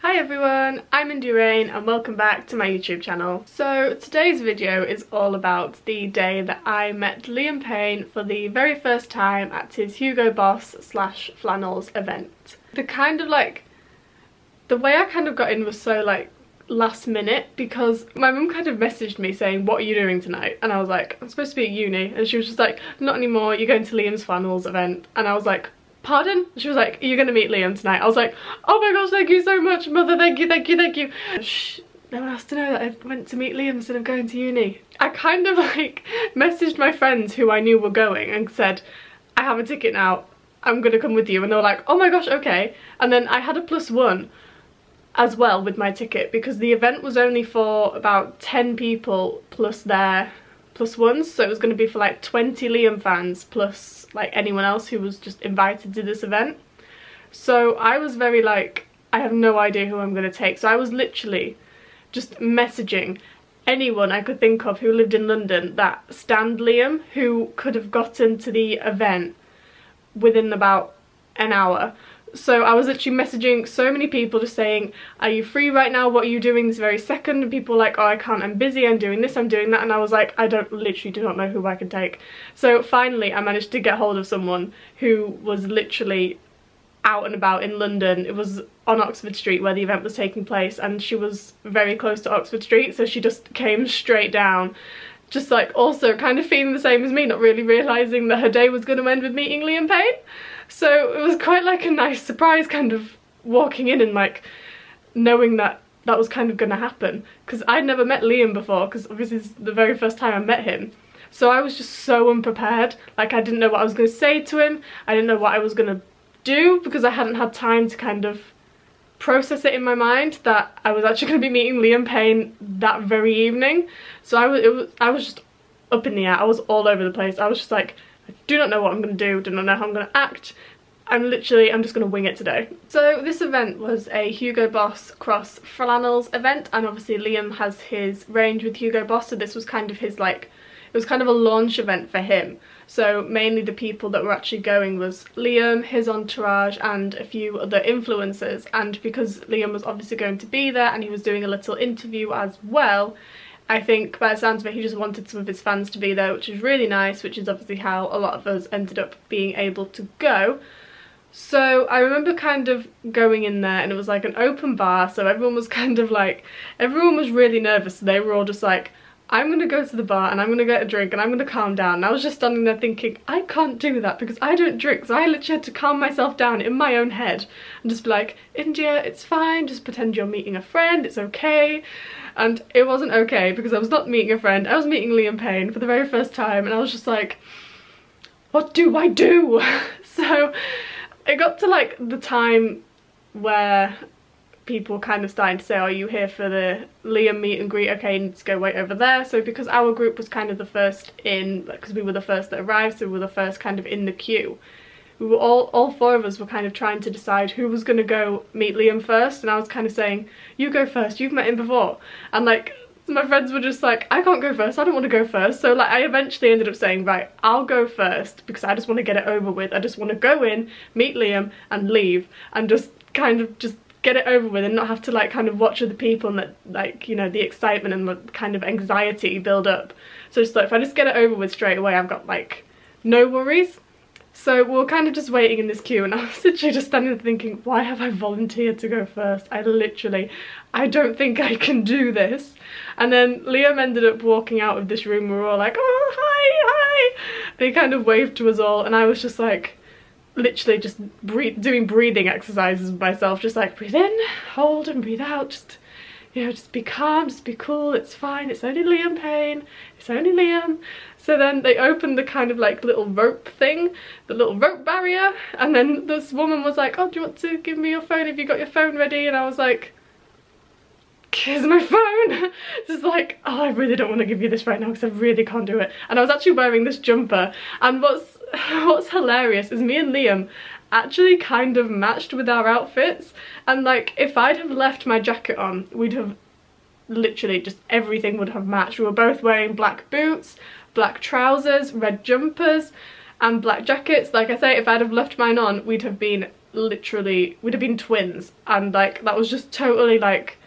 Hi everyone, I'm Rain and welcome back to my YouTube channel. So today's video is all about the day that I met Liam Payne for the very first time at his Hugo Boss / Flannels event. The way I kind of got in was so last minute, because my mum kind of messaged me saying, what are you doing tonight? And I was like, I'm supposed to be at uni. And she was just like, not anymore, you're going to Liam's Flannels event. And I was like, pardon? She was like, are you gonna meet Liam tonight? I was like, oh my gosh, thank you so much, mother, thank you, thank you, thank you. Shh, no one has to know that I went to meet Liam instead of going to uni. I kind of messaged my friends who I knew were going and said, I have a ticket now, I'm gonna come with you. And they were like, oh my gosh, okay. And then I had a +1 as well with my ticket, because the event was only for about 10 people plus their +1s, so it was going to be for like 20 Liam fans plus like anyone else who was just invited to this event. So I was very I have no idea who I'm going to take, so I was literally just messaging anyone I could think of who lived in London that stanned Liam, who could have gotten to the event within about an hour. So I was literally messaging so many people just saying, are you free right now? What are you doing this very second? And people were like, oh, I can't, I'm busy, I'm doing this, I'm doing that. And I was like, I literally do not know who I can take. So finally I managed to get hold of someone who was literally out and about in London. It was on Oxford Street where the event was taking place, and she was very close to Oxford Street, so she just came straight down, just also kind of feeling the same as me, not really realising that her day was going to end with meeting Liam Payne. So it was quite a nice surprise, kind of walking in and knowing that that was kind of going to happen, because I'd never met Liam before, because obviously it's the very first time I met him. So I was just so unprepared. I didn't know what I was going to say to him, I didn't know what I was going to do, because I hadn't had time to kind of process it in my mind that I was actually going to be meeting Liam Payne that very evening. So I was just up in the air, I was all over the place. I was just like, I do not know what I'm going to do not know how I'm going to act. I'm just going to wing it today. So this event was a Hugo Boss cross Flannels event, and obviously Liam has his range with Hugo Boss, so this was kind of his it was kind of a launch event for him. So mainly the people that were actually going was Liam, his entourage, and a few other influencers. And because Liam was obviously going to be there and he was doing a little interview as well, I think by the sounds of it he just wanted some of his fans to be there, which is really nice, which is obviously how a lot of us ended up being able to go. So I remember kind of going in there, and it was like an open bar, so everyone was kind of everyone was really nervous. So they were all just like, I'm gonna go to the bar and I'm gonna get a drink and I'm gonna calm down. And I was just standing there thinking, I can't do that because I don't drink, so I literally had to calm myself down in my own head and just be like, India, it's fine, just pretend you're meeting a friend, it's okay. And it wasn't okay, because I was not meeting a friend, I was meeting Liam Payne for the very first time, and I was just like, what do I do? So it got to the time where people were kind of starting to say, are you here for the Liam meet and greet? Okay, you need to go wait over there. So because our group was kind of the first in, because we were the first that arrived, so we were the first kind of in the queue, we were all four of us were kind of trying to decide who was going to go meet Liam first. And I was kind of saying, you go first, you've met him before. And my friends were just like, I can't go first, I don't want to go first. So I eventually ended up saying, right, I'll go first, because I just want to get it over with. I just want to go in, meet Liam and leave, and just kind of just get it over with and not have to kind of watch other people and that you know, the excitement and the kind of anxiety build up. So just if I just get it over with straight away, I've got no worries. So we were kind of just waiting in this queue, and I was literally just standing there thinking, why have I volunteered to go first? I don't think I can do this. And then Liam ended up walking out of this room. We were all like, oh, hi. And he kind of waved to us all, and I was just literally just doing breathing exercises with myself, just breathe in, hold, and breathe out. Just, you know, just be calm, just be cool, it's fine, it's only Liam Payne, it's only Liam. So then they opened the kind of little rope thing, the little rope barrier, and then this woman was like, oh, do you want to give me your phone? Have you got your phone ready? And I was like, here's my phone. Just oh, I really don't want to give you this right now because I really can't do it. And I was actually wearing this jumper, and what's hilarious is me and Liam actually kind of matched with our outfits, and if I'd have left my jacket on, we'd have literally just everything would have matched. We were both wearing black boots, black trousers, red jumpers and black jackets. Like I say, if I'd have left mine on, we'd have been literally, we'd have been twins, and like that was just totally like,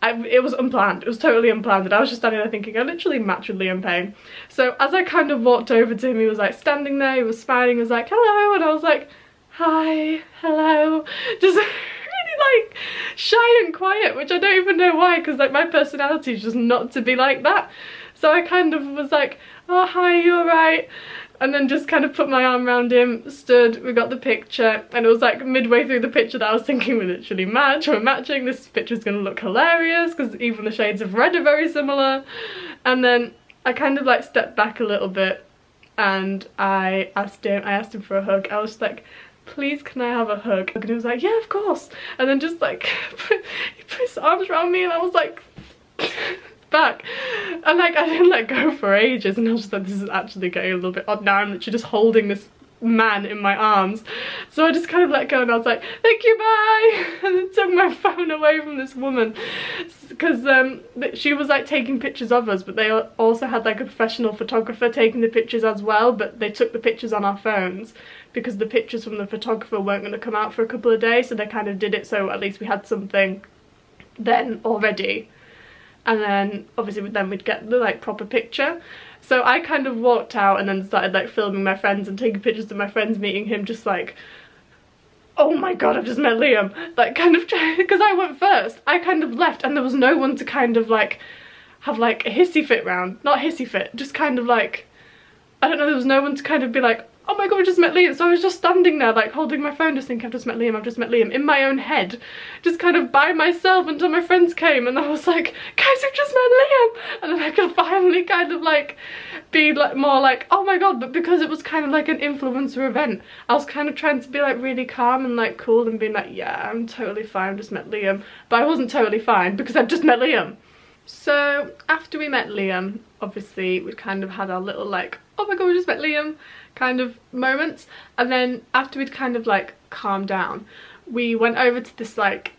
it was unplanned. It was totally unplanned, and I was just standing there thinking, I literally matched with Liam Payne. So as I kind of walked over to him, he was like standing there, he was smiling, he was like, hello, and I was like, hi, hello, just really like shy and quiet, which I don't even know why, because like my personality is just not to be like that. So I kind of was like, oh hi, you alright? And then just kind of put my arm around him, stood, we got the picture, and it was like midway through the picture that I was thinking we literally match, we're matching, this picture's gonna look hilarious because even the shades of red are very similar. And then I kind of like stepped back a little bit and I asked him for a hug. I was like, please can I have a hug? And he was like, yeah, of course. And then just like he put his arms around me and I was like back, and like I didn't let go for ages, and I was just like, this is actually getting a little bit odd now. I'm literally just holding this man in my arms. So I just kind of let go and I was like, thank you, bye, and then took my phone away from this woman because she was like taking pictures of us, but they also had like a professional photographer taking the pictures as well, but they took the pictures on our phones because the pictures from the photographer weren't going to come out for a couple of days, so they kind of did it so at least we had something then already. And then obviously then we'd get the like proper picture. So I kind of walked out and then started like filming my friends and taking pictures of my friends meeting him, just like, oh my god, I've just met Liam, like kind of trying, because I went first, I kind of left and there was no one to kind of like have like a hissy fit round, not hissy fit, just kind of like, I don't know, there was no one to kind of be like, oh my god, I just met Liam. So I was just standing there like holding my phone just thinking, I've just met Liam, I've just met Liam, in my own head, just kind of by myself until my friends came and I was like, guys, I've just met Liam. And then I could finally kind of like be like more like, oh my god. But because it was kind of like an influencer event, I was kind of trying to be like really calm and like cool and being like, yeah, I'm totally fine, I've just met Liam. But I wasn't totally fine because I'd just met Liam. So after we met Liam, obviously we kind of had our little like, oh my god, we just met Liam kind of moments, and then after we'd kind of like calmed down, we went over to this like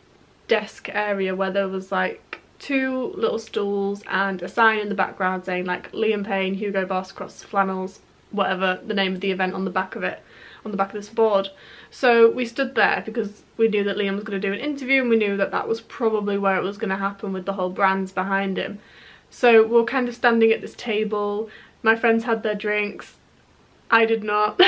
desk area where there was like 2 little stools and a sign in the background saying like Liam Payne, Hugo Boss, cross Flannels, whatever the name of the event on the back of it, on the back of this board. So we stood there because we knew that Liam was going to do an interview and we knew that that was probably where it was going to happen with the whole brands behind him. So we were kind of standing at this table, my friends had their drinks, I did not,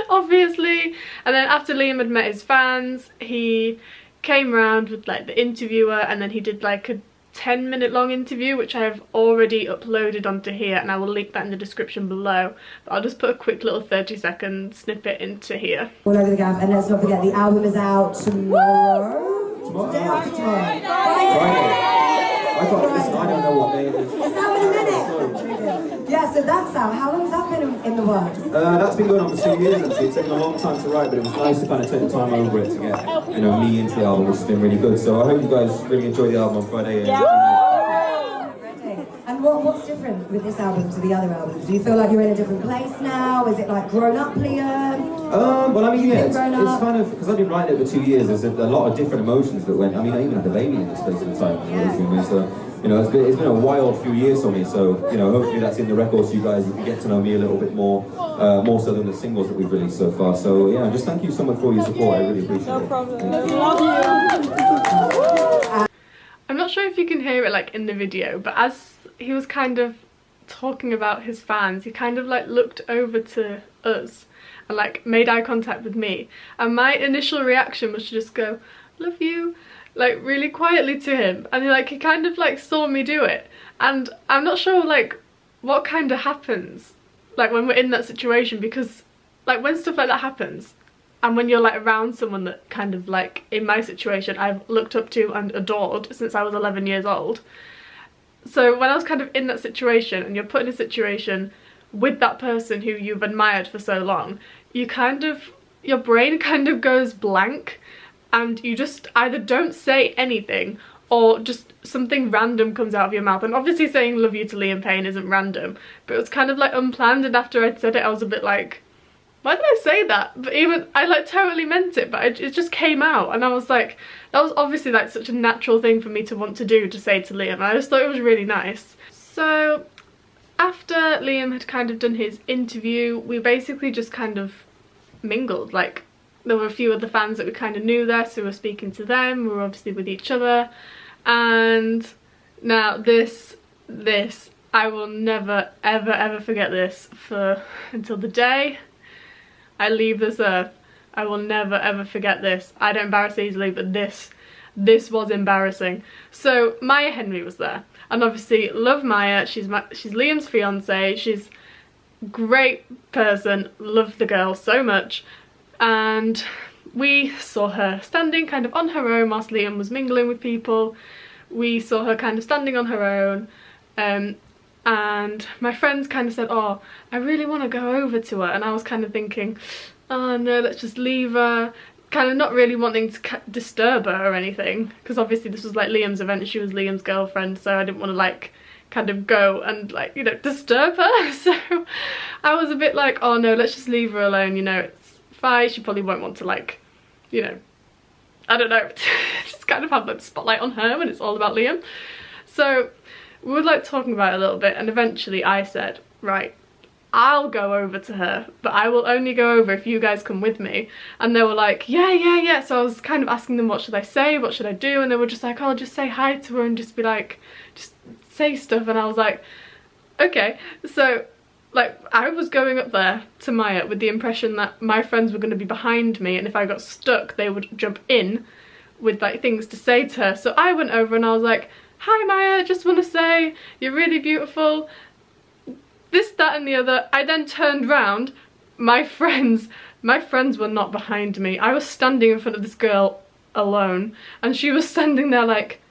obviously. And then after Liam had met his fans, he came around with like the interviewer, and then he did like a 10-minute long interview, which I have already uploaded onto here, and I will link that in the description below. But I'll just put a quick little 30-second snippet into here. All over the gaff, and let's not forget the album is out tomorrow. Day after tomorrow. Friday. I don't know what day it is. It's out in a minute. Yeah, so that's out. How long has that been in the works? That's been going on for 2 years actually. It's taken a long time to write, but it was nice to kind of take the time over it to get, you know, me into the album, which has been really good. So I hope you guys really enjoy the album on Friday. And what's different with this album to the other albums? Do you feel like you're in a different place now? Is it like grown up Liam? Well, I mean, yeah, it's kind of, because I've been writing it for 2 years, there's a lot of different emotions that went, I mean, I even had a baby in the space of the time. Yeah. So, you know, it's been a wild few years for me, so, you know, hopefully that's in the records so you guys get to know me a little bit more, more so than the singles that we've released so far. So, yeah, just thank you so much for your support, I really appreciate it. No problem. Love you. I'm not sure if you can hear it like in the video, but as he was kind of talking about his fans, he kind of like looked over to us and like made eye contact with me, and my initial reaction was to just go, love you, like really quietly to him, and he kind of like saw me do it. And I'm not sure like what kind of happens like when we're in that situation, because like when stuff like that happens and when you're like around someone that kind of like, in my situation, I've looked up to and adored since I was 11 years old. So when I was kind of in that situation and you're put in a situation with that person who you've admired for so long, you kind of, your brain kind of goes blank and you just either don't say anything or just something random comes out of your mouth. And obviously saying love you to Liam Payne isn't random, but it was kind of like unplanned, and after I'd said it I was a bit like, why did I say that? But even, I like totally meant it, but it just came out, and I was like, that was obviously like such a natural thing for me to want to do, to say to Liam. I just thought it was really nice. So after Liam had kind of done his interview, we basically just kind of mingled. Like, there were a few other fans that we kind of knew there, so we were speaking to them, we were obviously with each other. And now this, I will never ever forget this until the day I leave this earth. I will never ever forget this. I don't embarrass easily, but this was embarrassing. So Maya Henry was there, and obviously love Maya. She's Liam's fiance. She's a great person, love the girl so much. And we saw her standing kind of on her own whilst Liam was mingling with people. We saw her kind of standing on her own, and my friends kind of said, oh, I really want to go over to her, and I was kind of thinking, oh no, let's just leave her, kind of not really wanting to disturb her or anything, because obviously this was like Liam's event and she was Liam's girlfriend, so I didn't want to like kind of go and like, you know, disturb her. So I was a bit like, oh no, let's just leave her alone, you know, it's fine, she probably won't want to like, you know, I don't know, just kind of have like the spotlight on her when it's all about Liam. So we were like talking about it a little bit, and eventually I said, right, I'll go over to her, but I will only go over if you guys come with me. And they were like, yeah. So I was kind of asking them, what should I say, what should I do? And they were just like, oh, just say hi to her and just be like, just say stuff. And I was like, okay. So like I was going up there to Maya with the impression that my friends were going to be behind me, and if I got stuck they would jump in with like things to say to her. So I went over and I was like, hi Maya, just want to say you're really beautiful, this, that and the other. I then turned round, my friends were not behind me. I was standing in front of this girl alone, and she was standing there like,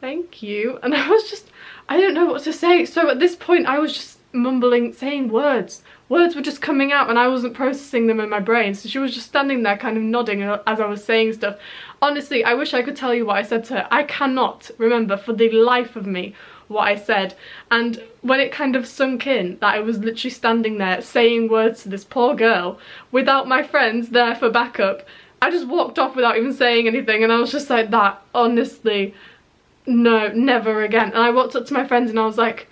thank you, and I didn't know what to say. So at this point I was just mumbling, saying words were just coming out and I wasn't processing them in my brain. So she was just standing there kind of nodding as I was saying stuff. Honestly, I wish I could tell you what I said to her. I cannot remember for the life of me what I said. And when it kind of sunk in that I was literally standing there saying words to this poor girl without my friends there for backup, I just walked off without even saying anything, and I was just like, that, honestly, no, never again. And I walked up to my friends and I was like,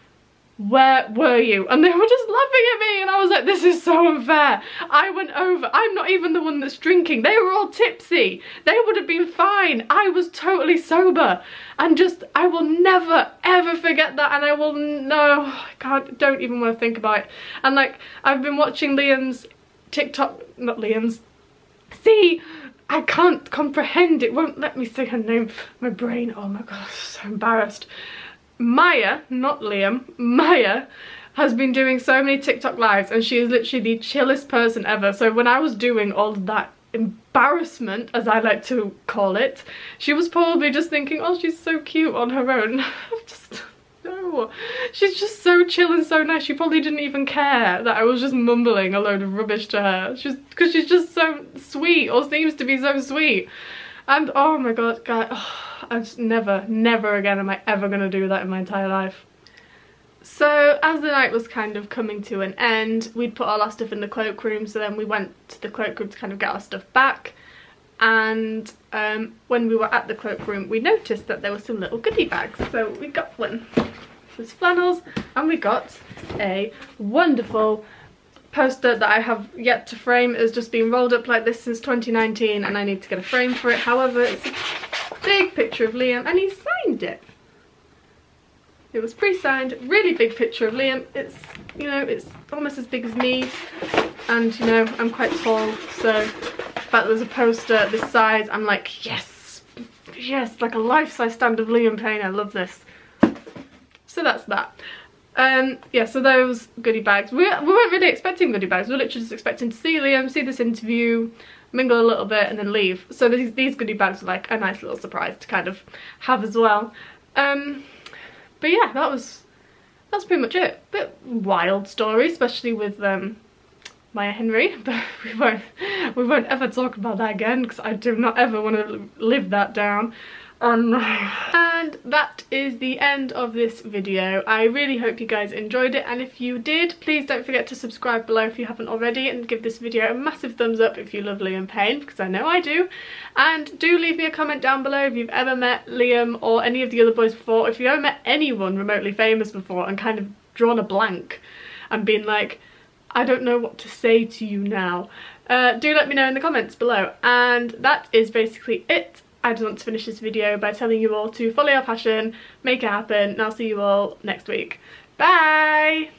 where were you? And they were just laughing at me, and I was like, this is so unfair. I went over, I'm not even the one that's drinking, they were all tipsy, they would have been fine. I was totally sober, and just, I will never ever forget that. And I will, no, God, don't even want to think about it. And like, I've been watching Liam's TikTok, not Liam's, see, I can't comprehend, it won't let me say her name, my brain, oh my god, so embarrassed. Maya, not Liam, Maya has been doing so many TikTok lives, and she is literally the chillest person ever. So when I was doing all of that embarrassment, as I like to call it, she was probably just thinking, oh, she's so cute on her own. Just, no, she's just so chill and so nice. She probably didn't even care that I was just mumbling a load of rubbish to her, because she's just so sweet, or seems to be so sweet. And oh my god, guys, oh, I just never again am I ever gonna do that in my entire life. So as the night was kind of coming to an end, we'd put all our stuff in the cloakroom, so then we went to the cloakroom to kind of get our stuff back. And when we were at the cloakroom, we noticed that there were some little goodie bags, so we got one. This is Flannels, and we got a wonderful poster that I have yet to frame. It has just been rolled up like this since 2019, and I need to get a frame for it. However, it's a big picture of Liam, and he signed it. It was pre-signed, really big picture of Liam. It's, you know, it's almost as big as me, and you know, I'm quite tall, so the fact there's a poster this size, I'm like, yes, yes, like a life-size stand of Liam Payne. I love this. So that's that. Yeah, so those goodie bags, we weren't really expecting goodie bags. We were literally just expecting to see Liam, see this interview, mingle a little bit and then leave. So these goodie bags were like a nice little surprise to kind of have as well. But yeah, that's pretty much it. Bit wild story, especially with Maya Henry, but we won't ever talk about that again, because I do not ever want to live that down. Oh no. And that is the end of this video. I really hope you guys enjoyed it, and if you did, please don't forget to subscribe below if you haven't already, and give this video a massive thumbs up if you love Liam Payne, because I know I do. And do leave me a comment down below if you've ever met Liam or any of the other boys before, if you've ever met anyone remotely famous before and kind of drawn a blank and been like, I don't know what to say to you now. Do let me know in the comments below. And that is basically it. I just want to finish this video by telling you all to follow your passion, make it happen, and I'll see you all next week. Bye!